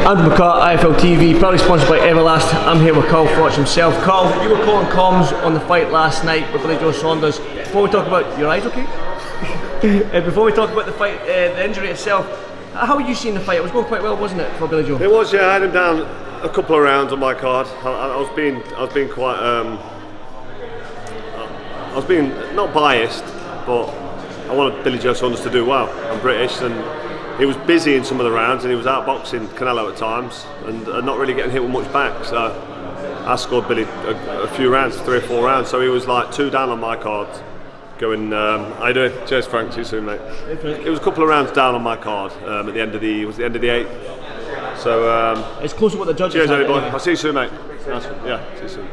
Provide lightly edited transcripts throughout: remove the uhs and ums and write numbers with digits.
Andrew McCart, IFL TV, proudly sponsored by Everlast. I'm here with Carl Froch himself. Carl, you were calling comms on the fight last night with Billy Joe Saunders. Before we talk about your eyes, okay? Before we talk about the fight, the injury itself, how were you seeing the fight? It was going quite well, wasn't it, for Billy Joe? It was, yeah. I had him down a couple of rounds on my card. I was being quite, I was being not biased, but I wanted Billy Joe Saunders to do well. I'm British, and he was busy in some of the rounds, and he was outboxing Canelo at times, and not really getting hit with much back. So I scored Billy a few rounds, 3 or 4 rounds. So he was like 2 down on my card. Going, how you doing? Cheers, Frank. See you soon, mate. It was a couple of rounds down on my card at the end of the 8th. So it's close to what the judges. Cheers, everybody. I'll see you soon, mate. Nice one. Yeah, see you soon.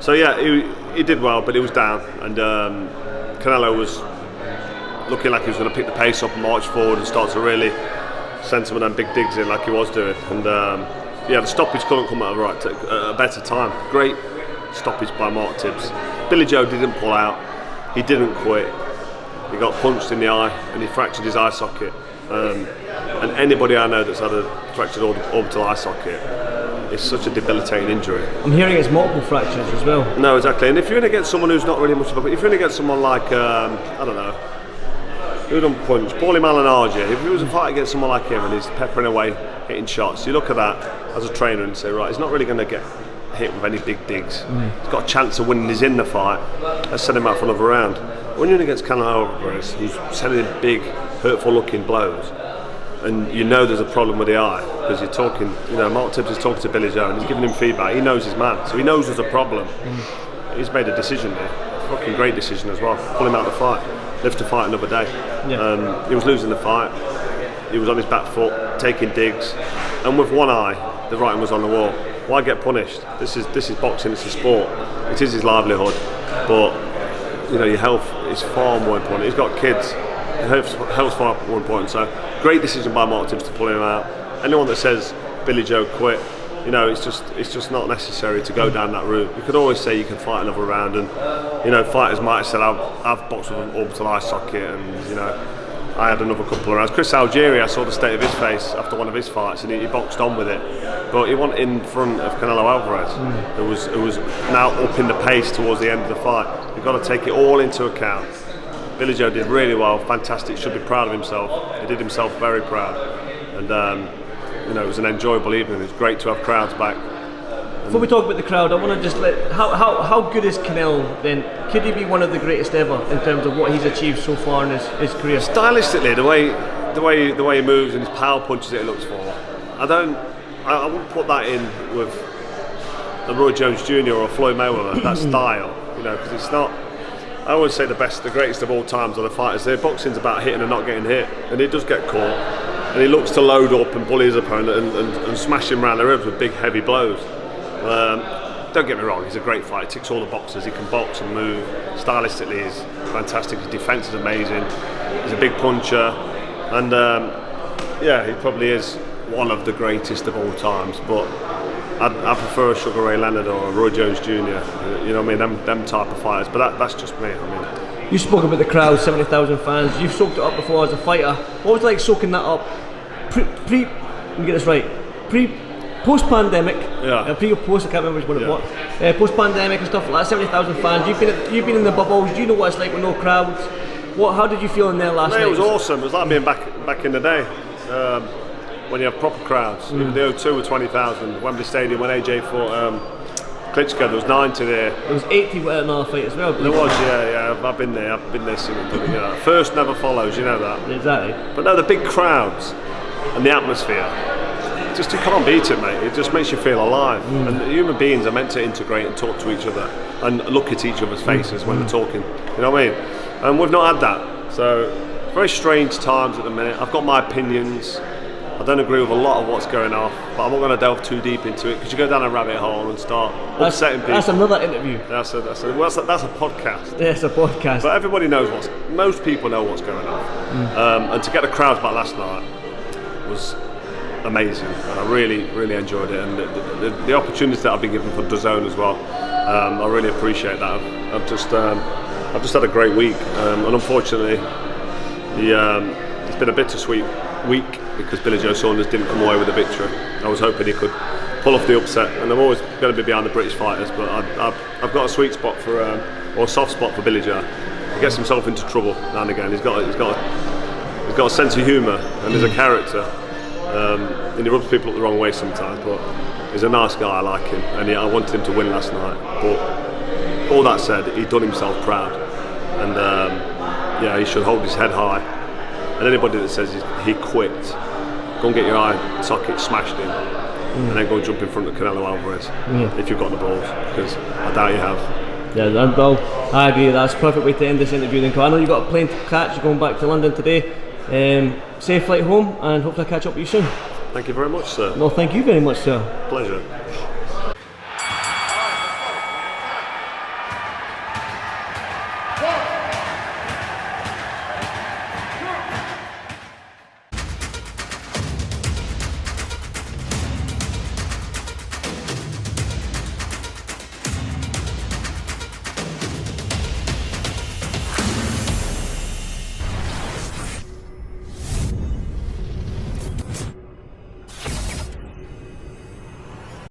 So yeah, he did well, but he was down, and Canelo was looking like he was going to pick the pace up and march forward and start to really send some of them big digs in like he was doing. And the stoppage couldn't come at a better time. Great stoppage by Mark Tibbs. Billy Joe didn't pull out. He didn't quit. He got punched in the eye and he fractured his eye socket. And anybody I know that's had a fractured orbital eye socket, it's such a debilitating injury. I'm hearing it's multiple fractures as well. No, exactly. And if you're going to get someone who's not really much of a... If you're going to get someone like, I don't know, who done punch? Paulie Malignaggi. If it was a fight against someone like him and he's peppering away, hitting shots, you look at that as a trainer and say, right, he's not really going to get hit with any big digs. He's got a chance of winning. He's in the fight. Let's send him out for another round. When you're against Canelo, who's sending big, hurtful-looking blows, and you know there's a problem with the eye because you're talking. You know, Mark Tibbs is talking to Billy Joe and he's giving him feedback. He knows his man, so he knows there's a problem. He's made a decision there. Fucking great decision as well. Pull him out of the fight. Live to fight another day. Yeah. He was losing the fight. He was on his back foot, taking digs, and with one eye, the writing was on the wall. Why get punished? This is boxing. It's a sport. It is his livelihood, but you know your health is far more important. He's got kids. Health's far more important. So great decision by Mark Tibbs to pull him out. Anyone that says Billy Joe quit, you know, it's just not necessary to go down that route. You could always say you can fight another round, and you know, fighters might have said I've boxed with an orbital eye socket, and you know, I had another couple of rounds. Chris Algieri, I saw the state of his face after one of his fights, and he boxed on with it, but he went in front of Canelo Alvarez, who was now upping the pace towards the end of the fight. You've got to take it all into account. Billy Joe did really well, fantastic. Should be proud of himself. He did himself very proud, and you know, it was an enjoyable evening. It was great to have crowds back. Before we talk about the crowd, I want to just how good is Canelo then? Could he be one of the greatest ever in terms of what he's achieved so far in his career? Stylistically, the way he moves and his power punches that he looks for, I wouldn't put that in with a Roy Jones Jr. or Floyd Mayweather. That style, you know, because it's not. I always say the greatest of all times are the fighters. Their boxing's about hitting and not getting hit, and he does get caught, and he looks to load up and bully his opponent and smash him around the ribs with big heavy blows. Don't get me wrong, he's a great fighter, he ticks all the boxes, he can box and move, stylistically he's fantastic, his defence is amazing, he's a big puncher, and he probably is one of the greatest of all times, but I prefer a Sugar Ray Leonard or a Roy Jones Jr., you know what I mean, them type of fighters, but that's just me. I mean, you spoke about the crowd, 70,000 fans, you've soaked it up before as a fighter. What was it like soaking that up, let me get this right, post-pandemic, pre or post, I can't remember which one it was. Post-pandemic and stuff like that, 70,000 fans. You've been in the bubbles. Do you know what it's like with no crowds? How did you feel in there last night? It was awesome. It was like being back in the day when you have proper crowds. Even the O2 were 20,000. Wembley Stadium when AJ fought Klitschko, there was 90 there. There was 80 at another fight as well. There was, yeah. I've been there. Seen it. You know, first never follows. You know that. Exactly. But no, the big crowds and the atmosphere. Just you can't beat it, mate. It just makes you feel alive. And human beings are meant to integrate and talk to each other and look at each other's faces when they're talking. You know what I mean? And we've not had that. So very strange times at the minute. I've got my opinions. I don't agree with a lot of what's going on, but I'm not going to delve too deep into it because you go down a rabbit hole and start upsetting people. That's another interview. That's a podcast. Yeah, it's a podcast. But everybody knows most people know what's going on. And to get the crowds back last night was amazing, and I really enjoyed it, and the opportunities that I've been given for DAZN as well, I really appreciate that. I've just had a great week, and unfortunately it's been a bittersweet week because Billy Joe Saunders didn't come away with a victory. I was hoping he could pull off the upset, and I'm always going to be behind the British fighters, but I've got a sweet spot for, or a soft spot for Billy Joe. He gets himself into trouble now and again. He's got a sense of humour, and he's a character, and he rubs people up the wrong way sometimes, but he's a nice guy. I like him, and I wanted him to win last night. But all that said, he done himself proud, and he should hold his head high. And anybody that says he quit, go and get your eye socket smashed in, and then go and jump in front of Canelo Alvarez if you've got the balls, because I doubt you have. Yeah, well, I agree. That's a perfect way to end this interview. Then, I know you've got a plane to catch. You're going back to London today. Safe flight home, and hopefully I'll catch up with you soon. Thank you very much, sir. No, thank you very much, sir. Pleasure.